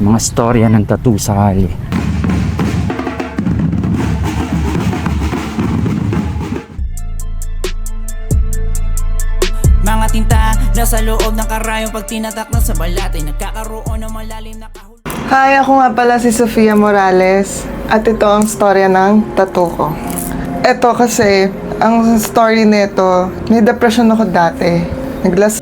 Mga storya ng tattoo sa kali. Mga tinta nasa loob ng karayong pag tinatak na sa balat ay nagkakaroon ng malalim na kahulugan. Hi, ako nga pala si Sofia Morales at ito ang storya ng tattoo ko. Ito kasi, ang story nito, may depression ako dati. Naglas.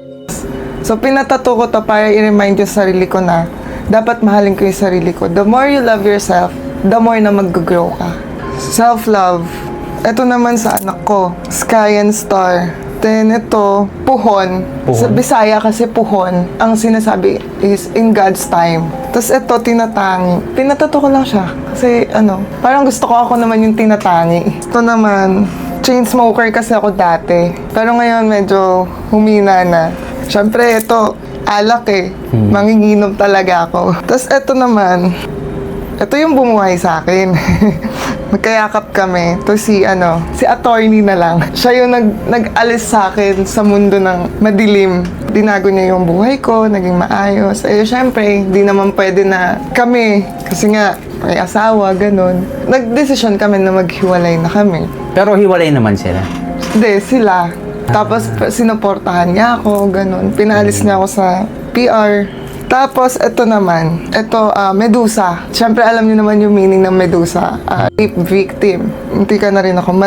So pinatattoo ko to para i-remind yung sarili ko na dapat mahalin ko yung sarili ko. The more you love yourself, the more na mag-grow ka. Self-love. Ito naman sa anak ko, Sky and Star. Then ito, puhon. Sa Bisaya kasi puhon. Ang sinasabi is in God's time. Tapos ito, tinatangi. Pinatato ko lang siya. Kasi parang gusto ko ako naman yung tinatangi. Ito naman, chain smoker kasi ako dati. Pero ngayon medyo humina na. Siyempre ito, alak eh. Manginginom talaga ako. Tapos ito naman, ito yung bumuhay sa akin. Magkayakap kami. To si attorney na lang. Siya yung nag-alis sa akin sa mundo ng madilim. Dinago niya yung buhay ko, naging maayos. Eh, syempre, hindi naman pwede na kami. Kasi nga, may asawa, ganun. Nag-desisyon kami na maghiwalay na kami. Pero hiwalay naman sila. Hindi, sila. Tapos, sinuportahan niya ako, ganun. Pinalis niya ako sa PR. Tapos, ito naman. Ito, Medusa. Siyempre, alam niyo naman yung meaning ng Medusa. Rape victim. Hindi ka na rin ako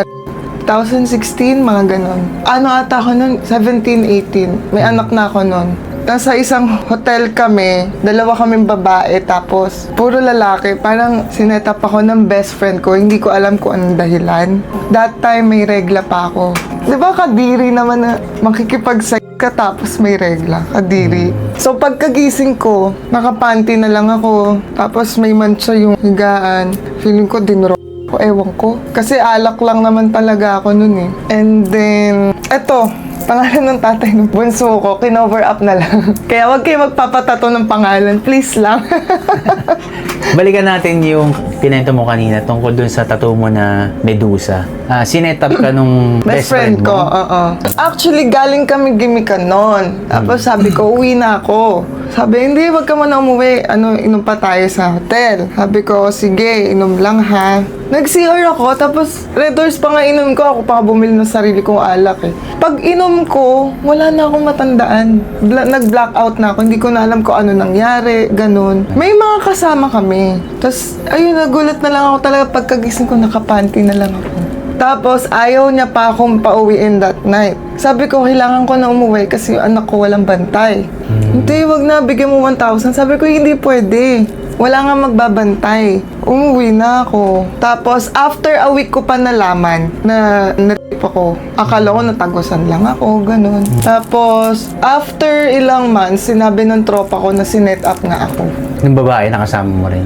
2016, mga ganun. Ata ako nun? 17, 18. May anak na ako nun. Nasa isang hotel kami, dalawa kaming babae, tapos puro lalaki. Parang sinetap ako ng best friend ko, hindi ko alam kung anong dahilan. That time, may regla pa ako. Di ba kadiri naman na makikipag-sex ka tapos may regla? Kadiri. So pagkagising ko, nakapanty na lang ako. Tapos may mancha yung higaan. Feeling ko dinro ko, ewan ko. Kasi alak lang naman talaga ako nun eh. And then, eto, pangalan ng tatay ng bunso ko, kinover up na lang. Kaya wag kayo magpapatato ng pangalan, please lang. Balikan natin yung pinento mo kanina tungkol dun sa tattoo mo na Medusa. Sinetap ka nung Best friend ko, mo? oo. Actually, galing kami gimikan noon. Tapos sabi ko, uwi na ako. Sabi, hindi, wag ka muna umuwi. Inom pa tayo sa hotel. Sabi ko, sige, inom lang ha. Nag-CR ako, tapos Red Doors pa nga inom ko. Ako pa bumili ng sarili kong alak eh. Pag inom ko, wala na akong matandaan. Nag-blackout na ako. Hindi ko na alam kung ano nangyari, ganun. May mga kasama kami. Tapos, ayun, nagulat na lang ako talaga pagkagising ko, nakapanty na lang ako. Tapos, ayaw niya pa akong pauwiin that night. Sabi ko, kailangan ko na umuwi kasi yung anak ko walang bantay. Hindi, wag na, bigyan mo 1,000. Sabi ko, hindi pwede. Wala nga magbabantay. Umuwi na ako. Tapos, after a week ko pa nalaman na na-rape ako. Akala ko natagusan lang ako, ganun. Tapos, after ilang months, sinabi ng tropa ko na sinet up nga ako. Yung babae nakasama mo rin?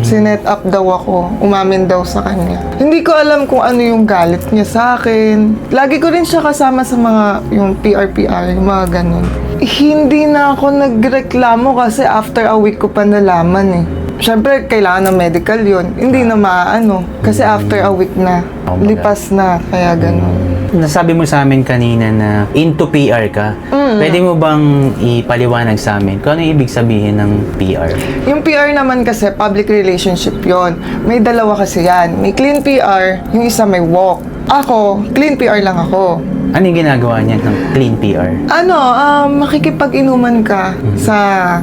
Sinet up daw ako. Umamin daw sa kanya. Hindi ko alam kung ano yung galit niya sa akin. Lagi ko rin siya kasama sa mga yung PR, yung mga ganun. Hindi na ako nagreklamo kasi after a week ko pa nalaman eh. Siyempre, kailangan ng medical yun. Hindi na maano. Kasi after a week na, lipas na. Kaya ganun. Nasabi mo sa amin kanina na into PR ka. Pwede mo bang ipaliwanag sa amin kung ano ibig sabihin ng PR? Yung PR naman kasi, public relationship yon. May dalawa kasi yan. May clean PR, yung isa may walk. Ako, clean PR lang ako. Ano yung ginagawa niya ng clean PR? Makikipag-inuman ka sa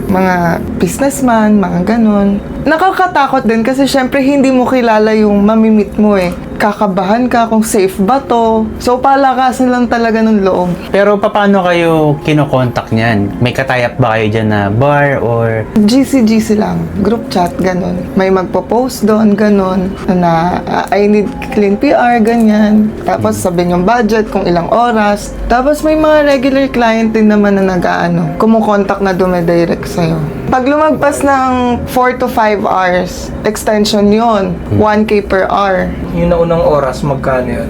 mga businessman, mga ganun. Nakakatakot din kasi syempre hindi mo kilala yung mamimit mo eh. Kakabahan ka kung safe ba to. So, palakasan lang talaga ng loob. Pero paano kayo kinokontak niyan? May katayap ba kayo dyan na bar or... GC lang. Group chat, ganun. May magpo-post doon, ganun. Na I need clean PR, ganyan. Tapos sabihin yung budget, kung ilang oras. Tapos may mga regular client din naman na kumukontak na dumidirect sa'yo. Pag lumagpas ng 4 to 5 hours, extension yon 1K per hour. Yung naunang oras, magkano yun?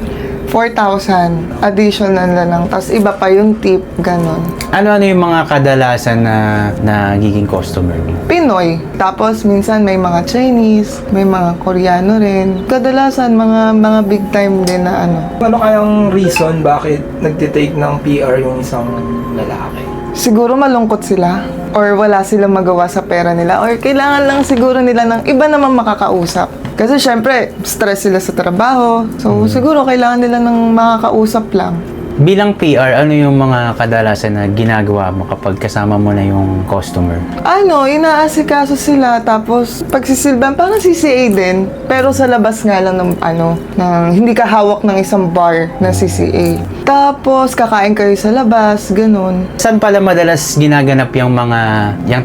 4,000 additional na lang. Tapos iba pa yung tip, ganun. Ano yung mga kadalasan na nagiging customer mo? Pinoy. Tapos minsan may mga Chinese, may mga Koreano rin. Kadalasan mga big time din na Ano kayang reason bakit nagtitake ng PR yung isang lalaki? Siguro malungkot sila. or wala silang magawa sa pera nila or kailangan lang siguro nila ng iba naman makakausap. Kasi syempre, stress sila sa trabaho. So, siguro kailangan nila ng makakausap lang. Bilang PR, ano yung mga kadalasan na ginagawa mo kapag kasama mo na yung customer? Inaasikaso sila tapos pagsisilban, parang CCA din. Pero sa labas nga lang ng hindi ka hawak ng isang bar na CCA. Tapos kakain kayo sa labas, ganun. Saan pala madalas ginaganap yung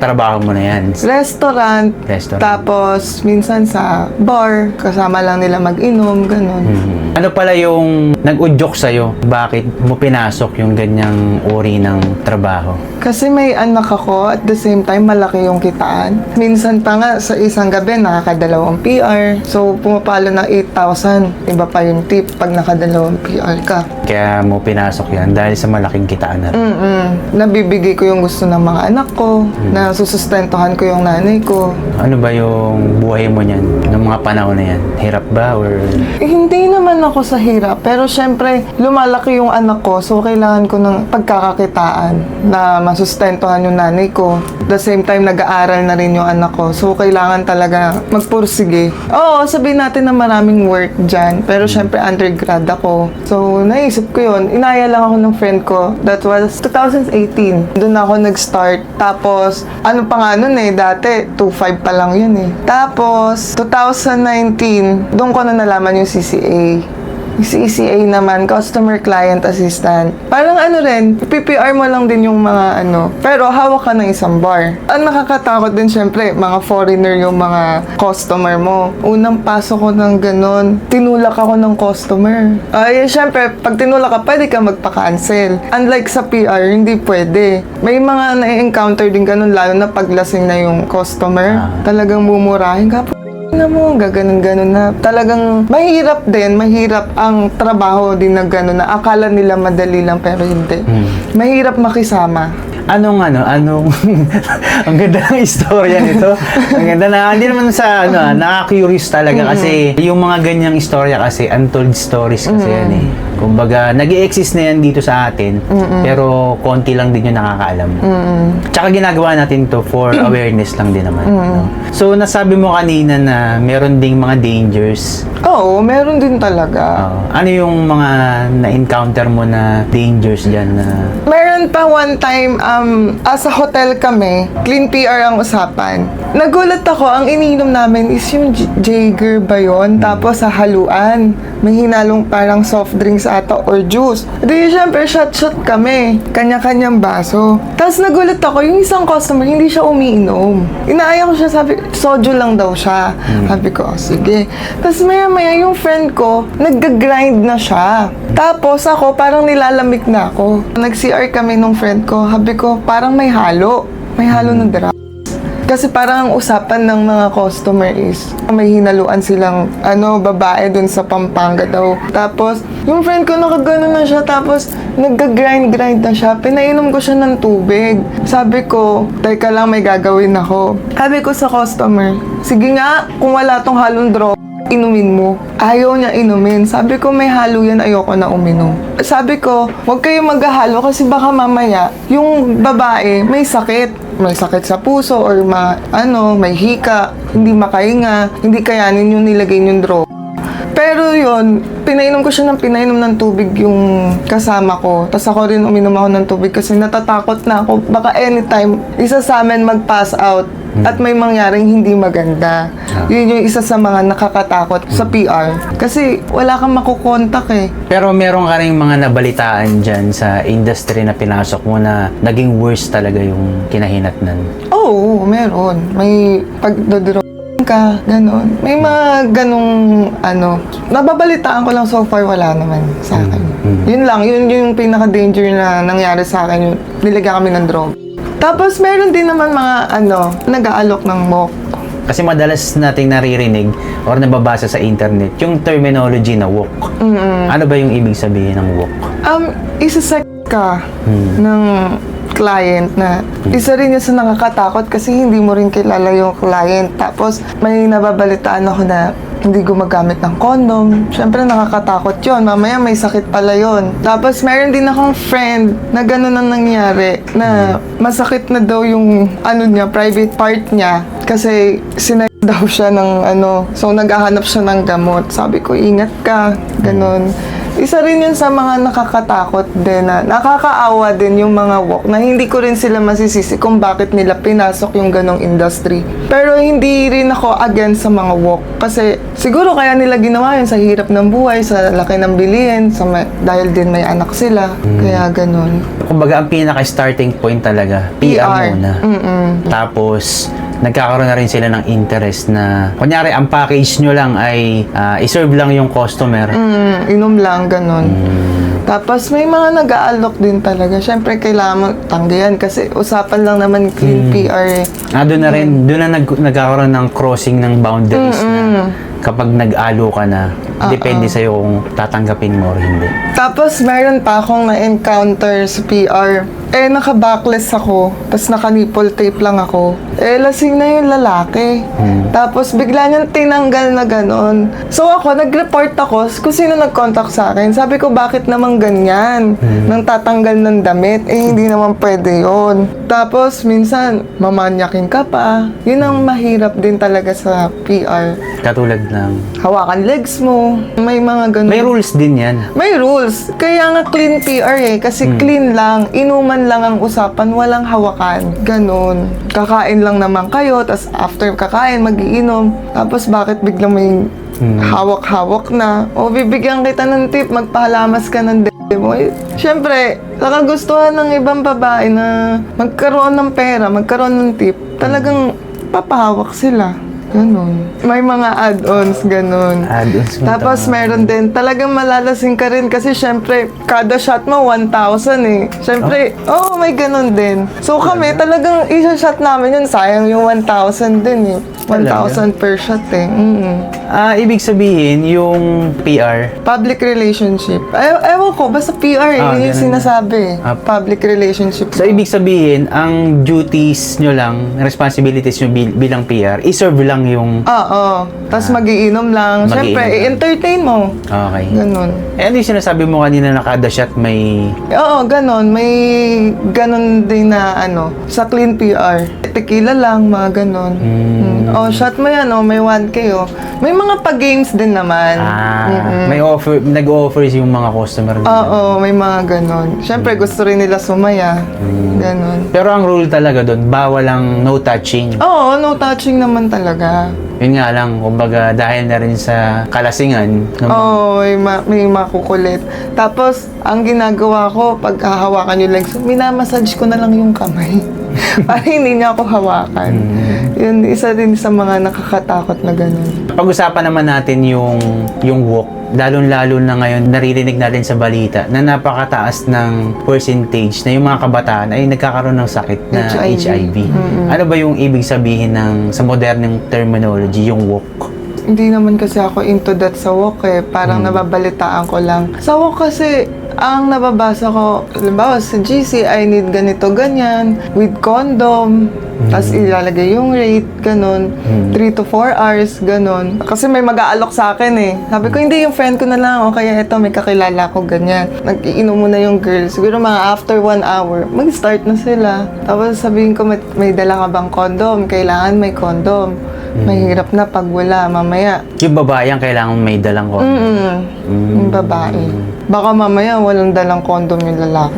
trabaho mo na yan? Restaurant. Tapos minsan sa bar, kasama lang nila mag-inom, ganun. Ano pala yung nag-udyok sa'yo? Bakit mo pinasok yung ganyang uri ng trabaho? Kasi may anak ako, at the same time, malaki yung kitaan. Minsan pa nga, sa isang gabi, nakakadalawang PR. So, pumapalo ng 8,000. Iba pa yung tip pag nakadalawang PR ka. Kaya mo pinasok yan dahil sa malaking kitaan na. Nabibigay ko yung gusto ng mga anak ko, na susustentuhan ko yung nanay ko. Ano ba yung buhay mo niyan ng mga panahon na yan? Hirap ba or... Hindi naman ako sa hirap, pero syempre, lumalaki yung anak ko, so kailangan ko ng pagkakakitaan na masustentuhan yung nanay ko. At the same time, nag-aaral na rin yung anak ko, so kailangan talaga magpursige. Oo, sabihin natin na maraming work dyan, pero syempre undergrad ako. So, naisip ko yun. Inaya lang ako ng friend ko. That was 2018. Doon ako nag-start. Tapos, ano pa nga nun dati, 2.5 pa lang yun Tapos, 2019, doon ko na nalaman yung CCA. CCA naman, Customer Client Assistant. Parang PPR mo lang din yung mga pero hawak ka ng isang bar. Ang nakakatakot din syempre, mga foreigner yung mga customer mo. Unang pasok ko ng ganon, tinulak ako ng customer. Syempre, pag tinulak ka, pwede ka magpa-cancel. Unlike sa PR, hindi pwede. May mga na-encounter din ganon, lalo na paglasing na yung customer. Talagang mumurahin ka. Mo, gaganon-ganon na. Talagang mahirap ang trabaho din na gano'n na akala nila madali lang pero hindi. Mahirap makisama. Anong ang ganda ng istorya nito. Ang ganda na, hindi naman sa nakaka-curious talaga kasi yung mga ganyang istorya kasi untold stories kasi yan Kumbaga, nag-i-exist na yan dito sa atin, pero konti lang din yung nakakaalam. Tsaka ginagawa natin to for awareness lang din naman. No? So, nasabi mo kanina na meron ding mga dangers. Oo, meron din talaga. Ano yung mga na-encounter mo na dangers dyan na... Meron pa one time, sa hotel kami, clean PR ang usapan. Nagulat ako, ang ininom namin is yung Jaeger ba yun? Tapos sa haluan, may hinalong parang soft drinks ata or juice. Di syempre, shot-shot kami. Kanya-kanyang baso. Tapos nagulat ako, yung isang customer, hindi siya umiinom. Inaaya ko siya, sabi, soju lang daw siya. Sabi ko, sige. Tapos maya-maya yung friend ko, nag-grind na siya. Tapos ako, parang nilalamig na ako. Nag-CR kami nung friend ko. Sabi ko, parang may halo. May halo ng drugs. Kasi parang ang usapan ng mga customer is may hinaluan silang babae dun sa Pampanga daw. Tapos, yung friend ko nakagano na siya, tapos nagga-grind na siya. Pinainom ko siya ng tubig. Sabi ko, teka lang, may gagawin ako. Sabi ko sa customer, sige nga, kung wala tong halong drug, inumin mo. Ayaw niya inumin. Sabi ko, may halo yan, ayoko na uminom. Sabi ko, huwag kayo maghahalo kasi baka mamaya, yung babae may sakit. May sakit sa puso or may hika, hindi makahinga, hindi kayanin yung nilagay yung drug. Pero yun, pinainom ko siya ng tubig yung kasama ko. Tapos ako rin uminom ako ng tubig kasi natatakot na ako. Baka anytime, isa sa amin mag-pass out at may mangyaring hindi maganda. Yun yung isa sa mga nakakatakot sa PR. Kasi wala kang makukontak Pero meron ka rin mga nabalitaan dyan sa industry na pinasok mo na naging worse talaga yung kinahinatnan? Oo, meron. May pagdodro ka, ganon. May mga ganong nababalitaan ko lang so far, wala naman sa akin. Yun lang, yun yung pinaka-danger na nangyari sa akin, yung nilagyan kami ng drug. Tapos meron din naman mga nag-aalok ng mock. Kasi madalas nating naririnig or nababasa sa internet yung terminology na woke. Ano ba yung ibig sabihin ng woke? Isa-sect ka ng client na isa rin yun sa nakakatakot kasi hindi mo rin kilala yung client. Tapos may nababalitaan ako na hindi gumagamit ng condom. Siyempre nakakatakot yon. Mamaya may sakit pala yon. Tapos meron din akong friend na gano'n ang nangyari na masakit na daw yung ano niya, private part niya kasi daw siya ng so naghahanap siya ng gamot. Sabi ko, ingat ka, ganun. Isa rin yun sa mga nakakatakot din na nakakaawa din yung mga walk na hindi ko rin sila masisisi kung bakit nila pinasok yung ganong industry. Pero hindi rin ako against sa mga walk kasi siguro kaya nila ginawa yun sa hirap ng buhay, sa laki ng bilihin, dahil din may anak sila. Kaya ganun. Kumbaga, ang pinaka-starting point talaga, PR muna. Tapos, nagkakaroon na rin sila ng interest na, kunyari, ang package nyo lang ay iserve lang yung customer. Inom lang, ganun. Tapos may mga nag-aalok din talaga. Siyempre, kailangan mo tanggihan kasi usapan lang naman clean PR eh. Doon na rin, doon na nagkakaroon ng crossing ng boundaries na kapag nag-alo ka na, depende sa'yo kung tatanggapin mo or hindi. Tapos meron pa akong na-encounter sa PR. Naka-backless ako. Tapos naka-nipple tape lang ako. Lasing na yung lalaki. Tapos bigla niyang tinanggal na ganon. So ako, nag-report ako kung sino nag-contact sa akin. Sabi ko, bakit naman ganyan? Nang tatanggal ng damit. Hindi naman pwede yon. Tapos minsan, mamanyakin ka pa. Yun ang mahirap din talaga sa PR. Katulad ng... Hawakan legs mo. May mga ganon. May rules din yan. May rules. Kaya nga clean PR eh. Kasi clean lang. Inuman lang ang usapan. Walang hawakan. Ganon. Kakain lang naman kayo. Tapos after kakain, magiinom. Tapos bakit biglang may hawak-hawak na? O bibigyan kita ng tip. Magpahalamas ka ng mo. Siyempre, nakagustuhan ng ibang babae na magkaroon ng pera, magkaroon ng tip. Talagang papahawak sila. Ganon. May mga add-ons, ganon. Add-ons mo Tapos meron din, talagang malalasing ka rin kasi syempre, kada shot mo, 1,000 eh. Syempre, may ganon din. So kami, talagang isa-shot namin yun, sayang yung 1,000 din eh. 1,000 per shot eh. Ibig sabihin, yung PR, Public relationship. Ewan ko, basta PR yun yung ganun. sinasabi. Public relationship. so ibig sabihin, ang duties nyo lang, responsibilities nyo bilang PR, iserve lang yung... Oo. Tapos magiinom lang. Magiinom Siyempre, lang. i-entertain mo. Okay. Ganon. Ano yung sinasabi mo kanina na kada shot may... Oo, ganon. May ganon din na sa clean PR. Tequila lang, mga ganon. Shot mo yan, may 1K, May mga pa-games din naman. may offer, nag-offers yung mga customer. Oo, may mga ganon. Siyempre, gusto rin nila sumaya. Ganon. Pero ang rule talaga doon, bawal ang no touching. Oo, no touching naman talaga. Yun nga lang, kumbaga dahil na rin sa kalasingan. Oo, may makukulit. Tapos, ang ginagawa ko, pag hahawakan yung legs, minamassage ko na lang yung kamay. Para hindi niya ako hawakan. Yun, isa din sa mga nakakatakot na ganun. Pag-usapan naman natin yung walk. Lalo-lalo na ngayon, naririnig natin sa balita na napakataas ng percentage na yung mga kabataan ay nagkakaroon ng sakit na HIV. Ano ba yung ibig sabihin sa modernong terminology, yung walk? Hindi naman kasi ako into that sa walk eh. Parang nababalitaan ko lang. Sa walk kasi, ang nababasa ko, halimbawa sa GC, I need ganito, ganyan, with condom, tapos ilalagay yung rate, ganun, 3 to 4 hours, ganun. Kasi may mag-aalok sa akin eh. Sabi ko, hindi, yung friend ko na lang, o kaya eto, may kakilala ko, ganyan. Nag-iinom muna yung girl. Siguro mga after 1 hour, mag-start na sila. Tapos sabihin ko, may dala ka bang condom? Kailangan may condom. Mahirap na pag wala, mamaya. Yung babae ang kailangan may dalang condom. Yung babae. Baka mamaya walang dalang condom yung lalaki.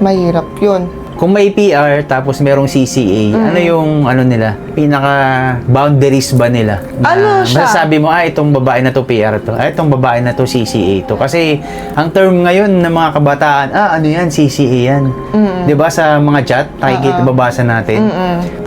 Mahirap yun. Kung may PR tapos merong CCA, ano yung nila? Pinaka boundaries ba nila? Ano siya? Masasabi mo, itong babae na to PR to. Itong babae na to CCA to. Kasi ang term ngayon ng mga kabataan, ano yan, CCA yan. 'Di ba sa mga chat, nakikita babasa natin.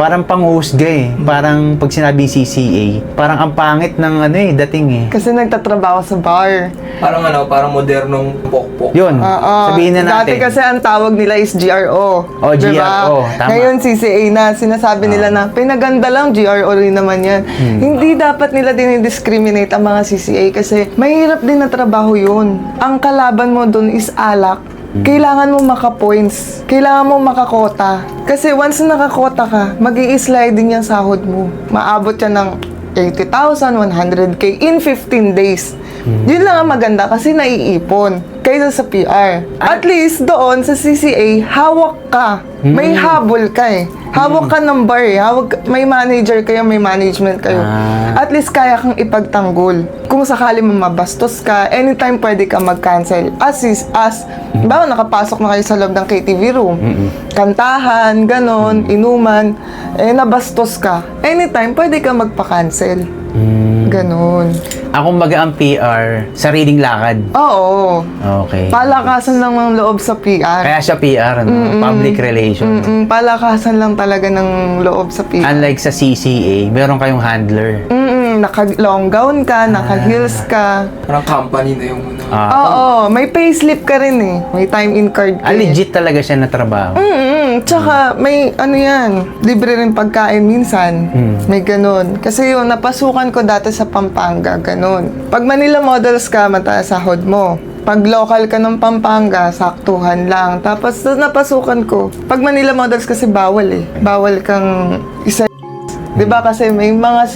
Parang panghusga eh. Parang pag sinabing CCA, parang ang pangit ng dating eh. Kasi nagtatrabaho sa bar. Parang modernong pokpok. Yun. Sabihin na Dati natin. kasi ang tawag nila is GRO. GRO, tama. Ngayon CCA na, sinasabi nila na pinaganda lang, GRO rin naman yan. Hindi dapat nila dinidiscriminate ang mga CCA kasi mahirap din na trabaho yun. Ang kalaban mo dun is alak. Kailangan mo maka-points. Kailangan mo makakota. Kasi once na nakakota ka, mag-i-sliding yung sahod mo. Maabot yan ng 80,000, 100K in 15 days. Yun lang ang maganda kasi naiipon kaysa sa PR. At least doon sa CCA, hawak ka. May habol ka eh. Hawak ka ng bar eh. May manager kayo, may management kayo. At least kaya kang ipagtanggol. Kung sakali mabastos ka, anytime pwede ka mag-cancel. Bawa nakapasok na kayo sa loob ng KTV room. Kantahan, ganon, inuman. Nabastos ka. Anytime pwede ka magpa-cancel. Ganon. Kumbaga ang PR, sariling lakad. Oo. Okay. Palakasan lang ng loob sa PR. Kaya siya PR, ano? Public relations. Palakasan lang talaga ng loob sa PR. Unlike sa CCA, meron kayong handler. Naka-long gown ka, naka-heels ka. Parang company na yung Oo, may payslip ka rin eh. May time-in card ka eh. Legit talaga siya na trabaho. Tsaka may libre rin pagkain minsan. May ganun. Kasi yung napasukan ko dati sa Pampanga, ganun. Pag Manila Models ka, mataas sahod mo. Pag local ka ng Pampanga, saktuhan lang. Tapos napasukan ko. Pag Manila Models kasi bawal eh. Bawal kang isa. 'Di ba kasi may mga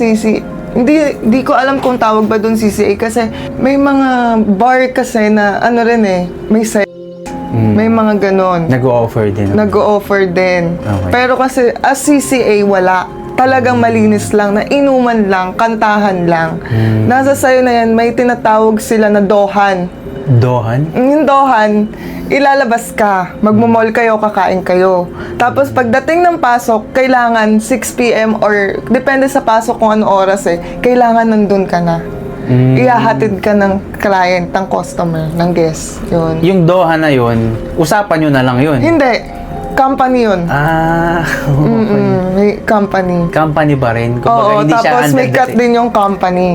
hindi ko alam kung tawag ba doon CCA kasi may mga bar kasi na may may mga ganon. Nag-o-offer din. Nag-o-offer din. Okay. Pero kasi as CCA, wala. Talagang malinis lang, na inuman lang, kantahan lang. Nasa sayo na yan, may tinatawag sila na dohan. Dohan? Yung dohan, ilalabas ka, magmumall kayo, kakain kayo. Tapos pagdating ng pasok, kailangan 6 p.m. or depende sa pasok kung ano oras kailangan nandun ka na. Ihahatid ka ng client, ng customer, ng guest. Yun. Yung Doha na yun, usapan nyo na lang yun. Hindi. Company yun. Okay. May company. Company pa rin. Kumbaga, Oo, hindi siya tapos under may cut din yung company.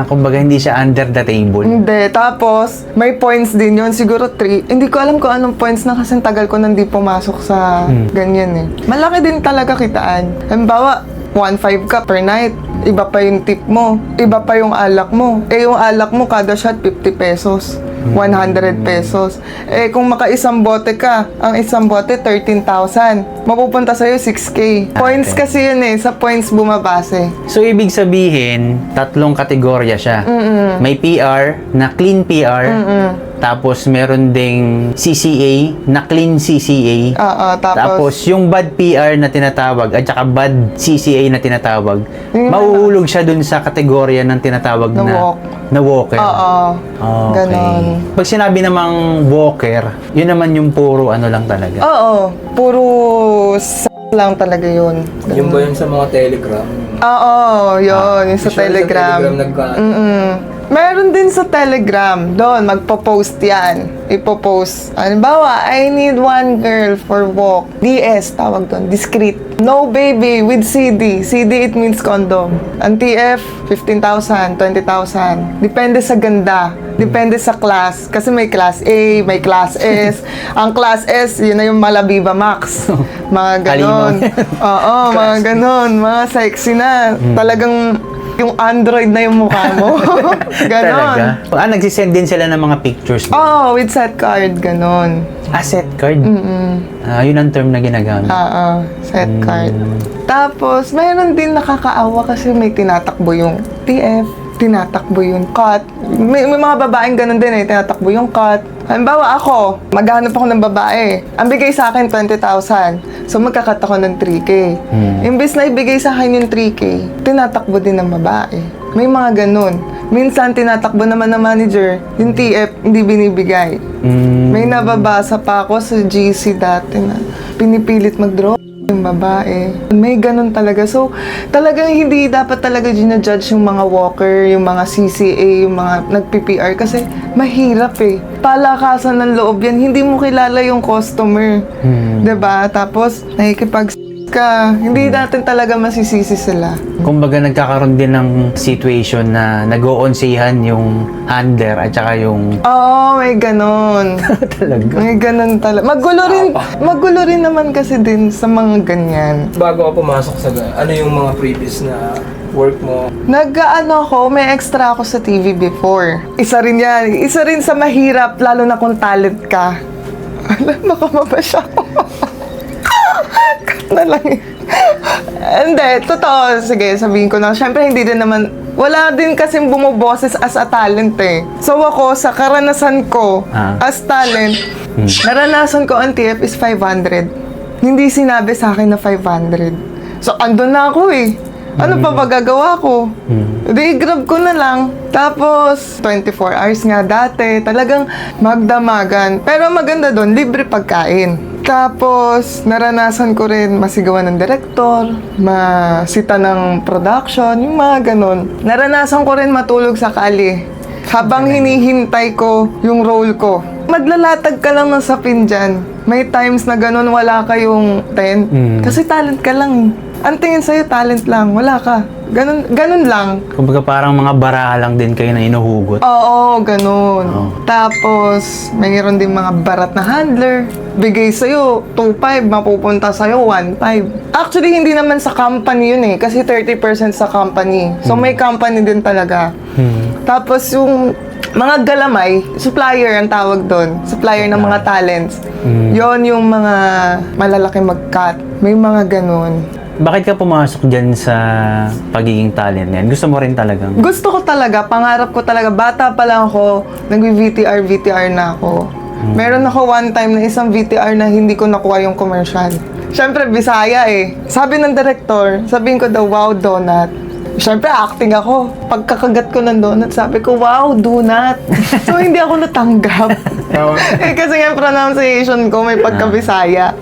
Kumbaga hindi siya under the table. Hindi, tapos may points din yun, siguro 3. Hindi ko alam kung anong points na kasi tagal ko nandi pumasok sa ganyan eh. Malaki din talaga kitaan. Halimbawa, 1.5 ka per night. Iba pa yung tip mo. Iba pa yung alak mo. Yung alak mo, kada shot, 50 pesos. 100 pesos. Kung maka-isang bote ka, ang isang bote, 13,000. Mapupunta sa'yo, 6K. Points kasi yun sa points bumabase. So, ibig sabihin, 3 kategorya siya. May PR, na clean PR. Tapos, meron ding CCA, na clean CCA. Tapos yung bad PR na tinatawag, at saka bad CCA na tinatawag, mauhulog siya dun sa kategorya ng tinatawag na walker. Okay. Ganon. Pag sinabi namang walker, yun naman yung puro ano lang talaga. Puro lang talaga yun. Yung ba yun sa mga Telegram? Yun. Yung sa Telegram. Meron din sa Telegram. Doon, magpo-post yan. Ipo-post. Halimbawa, I need one girl for walk. DS, tawag doon. Discreet. No baby with CD. CD, it means condom. Ang TF, 15,000, 20,000. Depende sa ganda. Depende sa class. Kasi may class A, may class S. Ang class S, yun na yung Malabiba Max. Mga ganon. Mga ganon. Mga sexy na. Talagang yung Android na yung mukha mo. Ganon. Talaga? Nagsisend din sila ng mga pictures. With set card, ganon. Set card? Yun ang term na ginagamit. Set card. Tapos, mayroon din nakakaawa kasi may tinatakbo yung TF, tinatakbo yung cut. May mga babaeng ganon din tinatakbo yung cut. Halimbawa ako, maghanap ako ng babae. Ang bigay sa akin, 20,000. So, magkakat ako ng 3K. Imbes na ibigay sa akin yung 3K, tinatakbo din ng babae. May mga ganun. Minsan, tinatakbo naman ng manager, yung TF, hindi binibigay. May nababasa pa ako sa GC dati na pinipilit mag-draw yung babae. May ganun talaga. So, talagang hindi dapat talaga ginajudge yung mga walker, yung mga CCA, yung mga nag-PPR kasi mahirap Palakasan ng loob yan. Hindi mo kilala yung customer. 'Di ba? Tapos, nakikipag ka, hindi natin talaga masisisi sila. Kumbaga nagkakaroon din ng situation na nag-oonsihan yung handler at saka yung... May ganon. Talaga? May ganon talaga. Magulo rin naman kasi din sa mga ganyan. Bago ka pumasok sa ano yung mga previous na work mo? May extra ako sa TV before. Isa rin yan. Isa rin sa mahirap, lalo na kung talent ka. Baka mabasya ako. Cut na lang eh. Hindi, totoo. Sige, sabihin ko na. Siyempre, hindi din naman, wala din kasing bumuboses as a talent eh. So ako, sa karanasan ko as talent, naranasan ko ang TF is 500. Hindi sinabi sa akin na 500. So, andun na ako eh. Ano pa ba gagawa ko? Di, grab ko na lang. Tapos, 24 hours nga dati. Talagang magdamagan. Pero maganda doon, libre pagkain. Tapos, naranasan ko rin masigawan ng direktor, masita ng production, yung mga ganon. Naranasan ko rin matulog sa kali habang hinihintay ko yung role ko. Maglalatag ka lang ng sapin dyan. May times na ganon wala kayong tent. Kasi talent ka lang. Ang tingin sa'yo, talent lang. Wala ka. Ganun lang. Kumbaga parang mga bara lang din kayo na inuhugot. Oo, ganun. Tapos, mayroon din mga barat na handler. Bigay sa'yo, 2.5, mapupunta sa'yo, 1.5. Actually, hindi naman sa company yun eh. Kasi 30% sa company. So, may company din talaga. Tapos, yung mga galamay, supplier ang tawag doon. Supplier ng mga talents. Yon yung mga malalaki mag-cut. May mga ganun. Bakit ka pumasok dyan sa pagiging talent yan? Gusto mo rin talagang? Gusto ko talaga, pangarap ko talaga. Bata pa lang ako, nag-VTR na ako. Meron ako one time na isang VTR na hindi ko nakuha yung commercial. Siyempre, Bisaya eh. Sabi ng director, sabihin ko daw, wow, donut. Siyempre, acting ako. Pagkakagat ko ng donut, sabi ko, wow, donut. So, hindi ako natanggap. Kasi nga pronunciation ko, may pagka-Bisaya.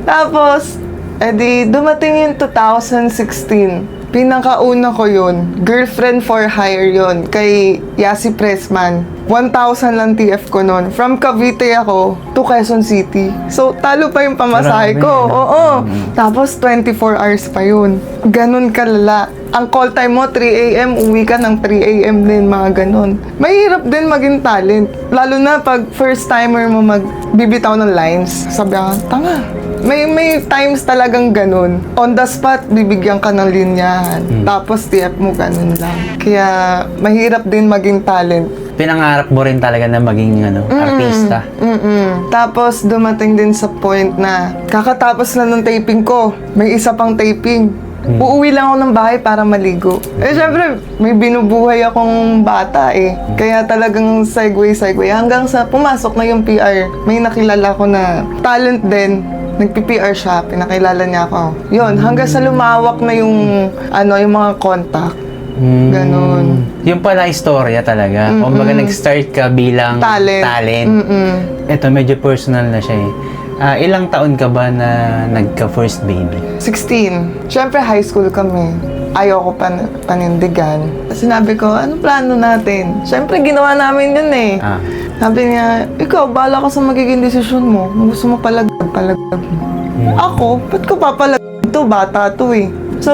Tapos, edi, dumating yung 2016. Pinakauna ko yun. Girlfriend for hire yun. Kay Yasi Pressman. 1,000 lang TF ko nun. From Cavite ako to Quezon City. So, talo pa yung pamasahe ko. Oo. Tapos, 24 hours pa yun. Ganun kalala. Ang call time mo, 3 a.m., uwi ka ng 3 a.m. din, mga ganun. Mahirap din maging talent. Lalo na pag first timer mo magbibitaw ng lines. Sabi ako, tanga. May times talagang ganun. On the spot, bibigyan ka ng linyahan. Tapos, TF mo ganun lang. Kaya, mahirap din maging talent. Pinangarap mo rin talaga na maging artista. Tapos, dumating din sa point na kakatapos na ng taping ko, may isa pang taping. Uuwi lang ako ng bahay para maligo. Eh, syempre, may binubuhay akong bata eh. Kaya talagang segue. Hanggang sa pumasok na yung PR, may nakilala ko na talent din. Nagpi-PR siya, pinakilala niya ako. Yun, hanggang sa lumawak na yung mga contact. Ganon. Yung pala istorya talaga. Kumbaga nag-start ka bilang talent. Ito, medyo personal na siya eh. Ilang taon ka ba na nagka-first baby? 16. Siyempre, high school kami. Ayoko panindigan. Sinabi ko, ano plano natin? Siyempre, ginawa namin yun eh. Sabi niya, ikaw, bahala ka sa magiging desisyon mo. Kung gusto mo palagag mo. Ako, ba't ko papalag to? Bata to eh. So,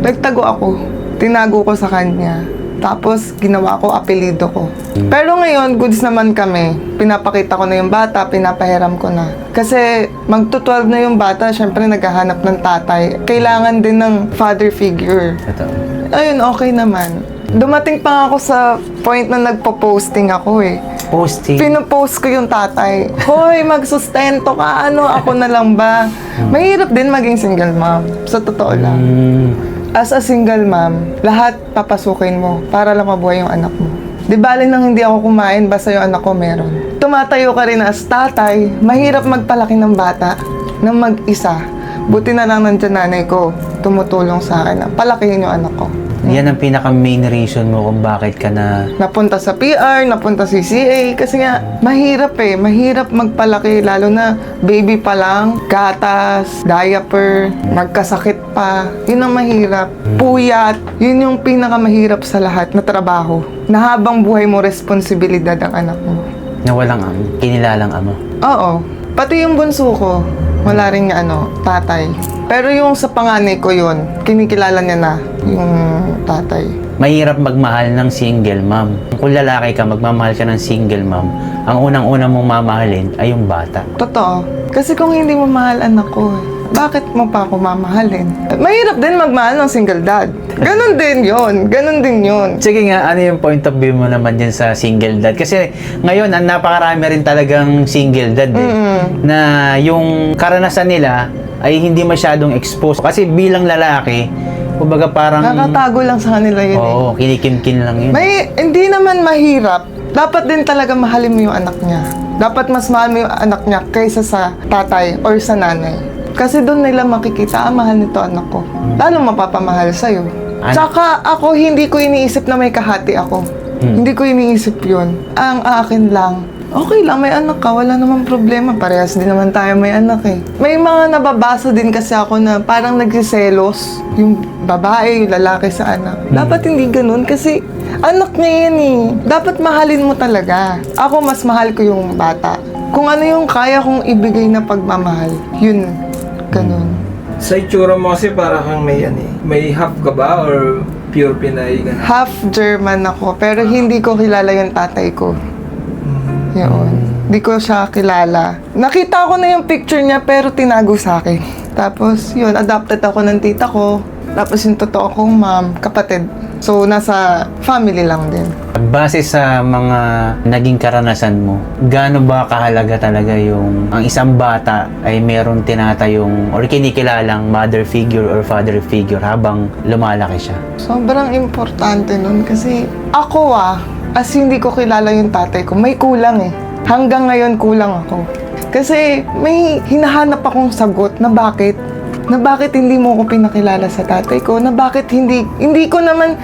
nagtago ako. Tinago ko sa kanya. Tapos, ginawa ko, apelido ko. Pero ngayon, goods naman kami. Pinapakita ko na yung bata, pinapahiram ko na. Kasi, magto-12 na yung bata, syempre naghahanap ng tatay. Kailangan din ng father figure. Ito. Ayun, okay naman. Dumating pa nga ako sa point na nagpo-posting ako eh. Posting? Pinopost ko yung tatay. Hoy, magsustento ka. Ako na lang ba? Mahirap din maging single mom. Sa totoo lang. As a single mom, lahat papasukin mo para lang mabuhay yung anak mo. Di bali nang hindi ako kumain, basta yung anak ko meron. Tumatayo ka rin as tatay, mahirap magpalaki ng bata ng mag-isa. Buti na lang nandiyan nanay ko, tumutulong sa akin na palakihin yung anak ko. Yan ang pinaka-main reason mo kung bakit ka napunta sa PR, napunta sa CCA, kasi nga, mahirap eh. Mahirap magpalaki, lalo na baby pa lang, gatas, diaper, magkasakit pa. Yun ang mahirap. Puyat, yun yung pinakamahirap sa lahat na trabaho. Na habang buhay mo, responsibilidad ang anak mo. na walang kinilalang ama. Oo. Pati yung bunso ko, wala rin tatay. Pero yung sa panganay ko yun, kinikilala niya na yung tatay. Mahirap magmahal ng single mom. Kung lalaki ka, magmamahal ka ng single mom, ang unang-unang mong mamahalin ay yung bata. Totoo. Kasi kung hindi mo mahal anak ko, bakit mo pa ako mamahalin? Mahirap din magmahal ng single dad. Ganon din yun. Sige nga, ano yung point of view mo naman dyan sa single dad? Kasi ngayon, ang napakarami rin talagang single dad na yung karanasan nila ay hindi masyadong exposed. Kasi bilang lalaki, kumbaga parang... Nakatago lang sa kanila yun eh. Oo, kinikimkin lang yun. Hindi naman mahirap. Dapat din talaga mahalin mo yung anak niya. Dapat mas mahal mo yung anak niya kaysa sa tatay or sa nanay. Kasi doon nila makikita, mahal nito anak ko. Lalo mapapamahal sa'yo. Tsaka ako, hindi ko iniisip na may kahati ako. Hindi ko iniisip yun. Ang akin lang, okay lang, may anak ka, wala namang problema. Parehas din naman tayo may anak eh. May mga nababasa din kasi ako na parang nagsiselos yung babae, yung lalaki sa anak. Dapat hindi ganun kasi anak niya yan eh. Dapat mahalin mo talaga. Ako, mas mahal ko yung bata. Kung ano yung kaya kong ibigay na pagmamahal, yun, ganun. Sa itsura mo kasi para kang may half ka ba or pure Pinay ka na? Half German ako, pero hindi ko kilala yung tatay ko. Yun. Hindi ko siya kilala. Nakita ko na yung picture niya pero tinago sa akin. Tapos yun, adopted ako ng tita ko. Tapos yung totoo kong mom, kapatid. So, nasa family lang din. Base sa mga naging karanasan mo, gaano ba kahalaga talaga yung ang isang bata ay meron tinatayong or kinikilalang mother figure or father figure habang lumalaki siya? Sobrang importante nun kasi ako as hindi ko kilala yung tatay ko, may kulang eh. Hanggang ngayon kulang ako. Kasi may hinahanap akong sagot na bakit hindi mo ko pinakilala sa tatay ko, na bakit hindi ko naman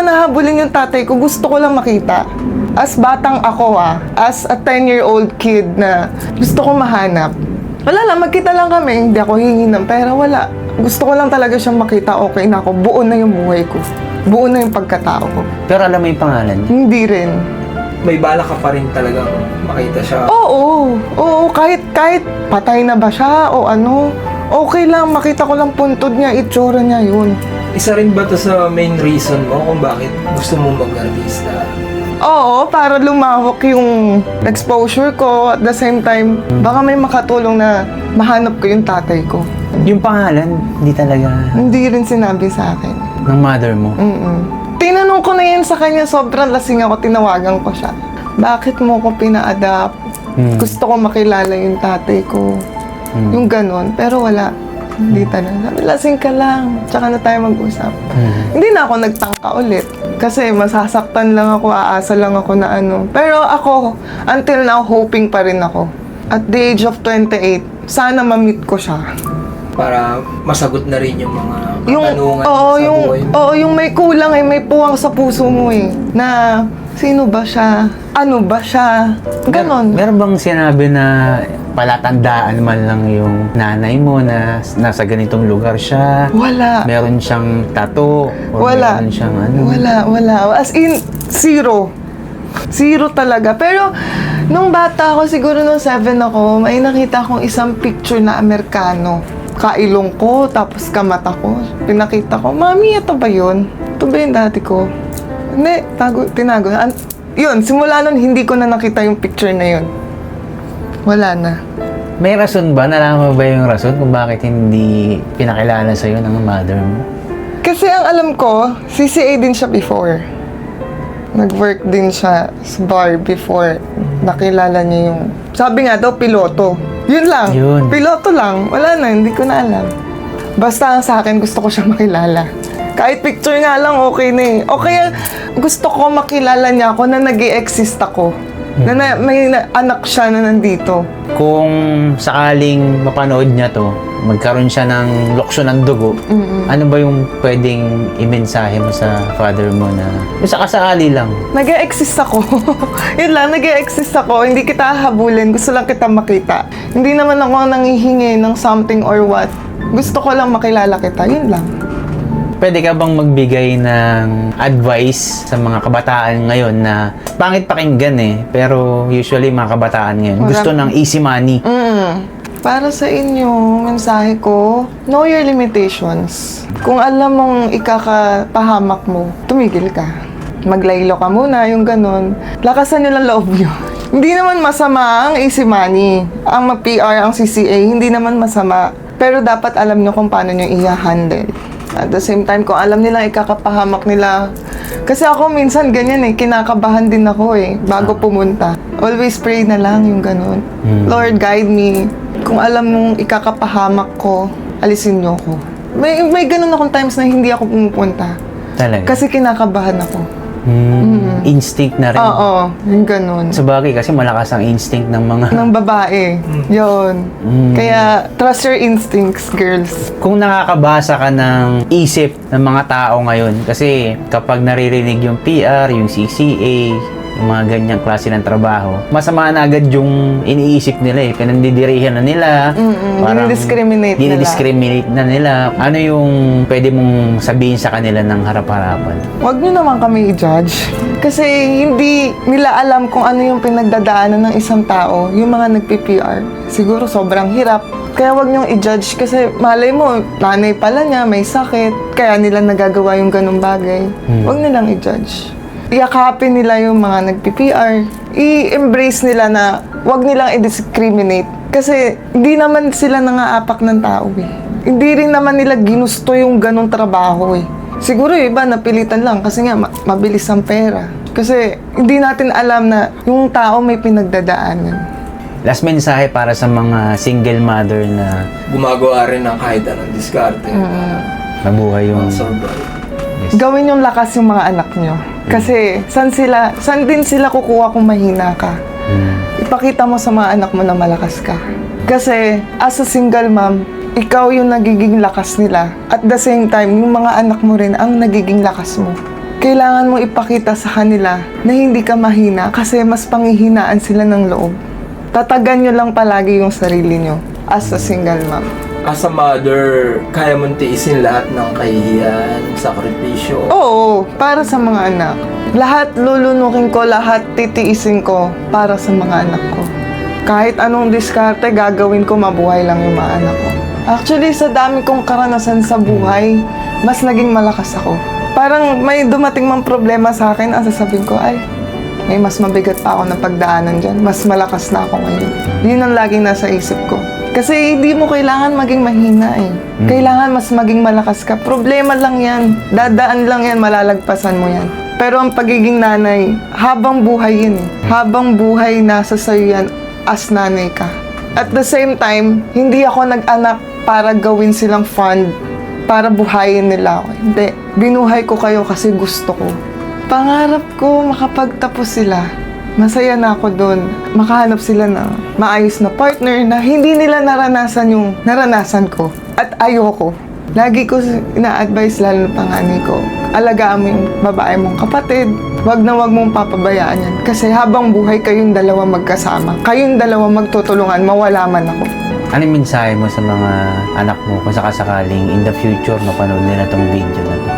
nahabulin yung tatay ko, gusto ko lang makita. As batang ako as a 10-year-old kid na gusto ko mahanap. Wala lang, magkita lang kami, hindi ako hingi ng pera, wala. Gusto ko lang talaga siyang makita, okay na ako, buo na yung buhay ko. Buo na yung pagkatao ko. Pero alam mo yung pangalan niya? Hindi rin. May bala ka pa rin talagang makita siya. Oo, kahit patay na ba siya o ano, okay lang, makita ko lang puntod niya, itsura niya yun. Isa rin ba to sa main reason mo kung bakit gusto mo mag-artista? Oo, para lumawak yung exposure ko. At the same time, baka may makatulong na mahanap ko yung tatay ko. Yung pangalan, hindi talaga Hindi rin sinabi sa akin. ng mother mo. Tinanong ko na yan sa kanya, sobrang lasing ako, tinawagan ko siya. Bakit mo ko pina-adapt? Gusto ko makilala yung tatay ko. Yung ganon, pero wala. Hindi talaga. Sabi, lasing ka lang. Tsaka na tayo mag-usap. Hindi na ako nagtangka ulit. Kasi masasaktan lang ako, aasa lang ako na ano. Pero ako, until now, hoping pa rin ako. At the age of 28, sana ma-meet ko siya. Para masagot na rin yung mga katanungan sa buhay mo. yung may kulang may puwang sa puso mo na sino ba siya? Ano ba siya? Ganon. Meron bang sinabi na palatandaan man lang yung nanay mo na nasa ganitong lugar siya? Wala. Meron siyang tattoo? O Wala. meron siyang ano? Wala. As in, zero. Zero talaga. Pero, nung bata ako, siguro nung 7 ako, may nakita akong isang picture na Amerikano. Kailong ko, tapos kamata ko. Pinakita ko, Mami, ito ba yun? Ito ba yung dati ko? Hindi, tinago. Yun, simula nun, hindi ko na nakita yung picture na yun. Wala na. May rason ba? Nalaman mo ba yung rason kung bakit hindi pinakilala sa'yo ng mother mo? Kasi ang alam ko, CCA din siya before. Nag-work din siya sa bar before. Nakilala niya yung... Sabi nga daw, piloto. Yun lang. Yun. Piloto lang. Wala na, hindi ko na alam. Basta ang sa akin, gusto ko siya makilala. Kahit picture nga lang, okay na eh. O kaya, gusto ko makilala niya ako na nag-i-exist ako. Na may anak siya na nandito. Kung sakaling mapanood niya to, magkaroon siya ng lokso ng dugo, ano ba yung pwedeng imensahe mo sa father mo na sa kasakali lang? Nag-e-exist ako. Yun lang, nag-e-exist ako. Hindi kita hahabulin. Gusto lang kita makita. Hindi naman ako nanghihingi ng something or what. Gusto ko lang makilala kita. Yun lang. Pwede ka bang magbigay ng advice sa mga kabataan ngayon na pangit pakinggan pero usually mga kabataan ngayon gusto ng easy money. Para sa inyo, mensahe ko, know your limitations. Kung alam mong ikakapahamak mo, tumigil ka. Maglaylo ka muna, yung ganun. Lakasan nyo lang loob nyo. Hindi naman masama ang easy money. Ang mag-PR, ang CCA, hindi naman masama. Pero dapat alam nyo kung paano nyo i-handle. At the same time, kung alam nilang ikakapahamak nila. Kasi ako minsan ganyan kinakabahan din ako bago pumunta. Always pray na lang yung ganun. Lord, guide me. Kung alam mong ikakapahamak ko, alisin nyo ko. May ganun akong times na hindi ako pumupunta. Talaga? Kasi kinakabahan ako. Instinct na rin. Oo, yung ganun. Sabagay kasi malakas ang instinct ng mga... Ng babae. Yun. Kaya, trust your instincts, girls. Kung nakakabasa ka ng isip ng mga tao ngayon, kasi kapag naririnig yung PR, yung CCA, yung mga ganyang klase ng trabaho, masama na agad yung iniisip nila pinandidirihan na nila. Dinidiscriminate na nila. Ano yung pwede mong sabihin sa kanila ng harap-harapan? Huwag nyo naman kami i-judge. Kasi hindi nila alam kung ano yung pinagdadaanan ng isang tao, yung mga nagpi-PR. Siguro sobrang hirap. Kaya huwag nyong i-judge kasi malay mo, nanay pala niya, may sakit, kaya nila nagagawa yung ganung bagay. Huwag nilang i-judge. Iyakapin nila yung mga nagpi-PR. I-embrace nila na huwag nilang i-discriminate. Kasi hindi naman sila nangaapak ng tao Hindi rin naman nila ginusto yung ganong trabaho Siguro yung iba napilitan lang kasi nga mabilis ang pera. Kasi hindi natin alam na yung tao may pinagdadaanan. Last mensahe para sa mga single mother na Gumagawa rin ng kahit anong diskarte. nabuhay yung... Survive. Gawin yung lakas yung mga anak nyo. Kasi saan din sila kukuha kung mahina ka? Ipakita mo sa mga anak mo na malakas ka. Kasi as a single mom, ikaw yung nagiging lakas nila. At the same time, yung mga anak mo rin ang nagiging lakas mo. Kailangan mo ipakita sa kanila na hindi ka mahina kasi mas panghihinaan sila ng loob. Tatagan nyo lang palagi yung sarili nyo as a single mom. As a mother, kaya mong tiisin lahat ng kahihiyan, sakripisyo. Oo, para sa mga anak. Lahat lulunukin ko, lahat titiisin ko para sa mga anak ko. Kahit anong diskarte, gagawin ko, mabuhay lang yung mga anak ko. Actually, sa dami kong karanasan sa buhay, mas naging malakas ako. Parang may dumating mang problema sa akin, ang sasabihin ko, ay, may mas mabigat pa ako na pagdaanan dyan. Mas malakas na ako ngayon. Yun ang laging nasa isip ko. Kasi hindi mo kailangan maging mahina Kailangan mas maging malakas ka. Problema lang yan. Dadaan lang yan, malalagpasan mo yan. Pero ang pagiging nanay, habang buhay yun Habang buhay, nasa sayo yan as nanay ka. At the same time, hindi ako nag-anak para gawin silang fund, para buhayin nila ako. Hindi. Binuhay ko kayo kasi gusto ko. Pangarap ko makapagtapos sila. Masaya na ako doon. Makahanap sila ng maayos na partner na hindi nila naranasan yung naranasan ko. At ayoko. Lagi ko ina-advise, lalo na panganay ko, alagaan mo yung babae mong kapatid. Wag na wag mong papabayaan yan. Kasi habang buhay kayong dalawa magkasama. Kayong dalawa magtutulungan, mawala man ako. Ano yung mensahe mo sa mga anak mo kung sakasakaling in the future mapanood nila tong video na to?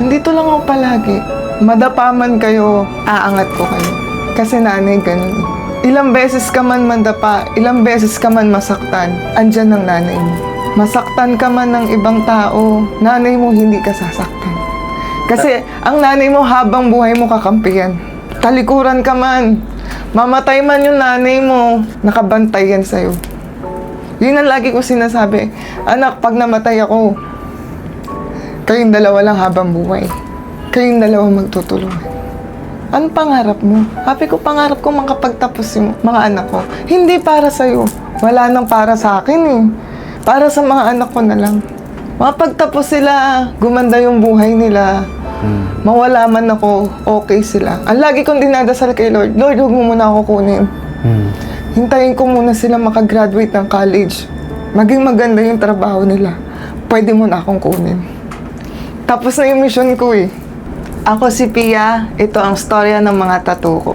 Nandito lang ako palagi. Madapaman kayo, aangat ko kayo. Kasi nanay, ganun Ilang beses ka man mandapa, ilang beses ka man masaktan, andyan ang nanay mo. Masaktan ka man ng ibang tao, nanay mo hindi ka sasaktan. Kasi ang nanay mo habang buhay mo kakampihan. Talikuran ka man, mamatay man yung nanay mo, nakabantay yan sa'yo. Yun ang lagi ko sinasabi, anak, pag namatay ako, kayong dalawa lang habang buhay. Kayong dalawa magtutulungan. Anong pangarap mo? Happy ko, pangarap ko makapagtapos yung mga anak ko. Hindi para sa'yo. Wala nang para sa akin Para sa mga anak ko na lang. Mapagtapos sila, gumanda yung buhay nila. Mawala man ako, okay sila. Ang lagi kong dinadasal kay Lord, Lord, huwag mo muna ako kunin. Hintayin ko muna sila makagraduate ng college. Maging maganda yung trabaho nila. Pwede mo na akong kunin. Tapos na yung mission ko Ako si Pia, ito ang storya ng mga tattoo ko.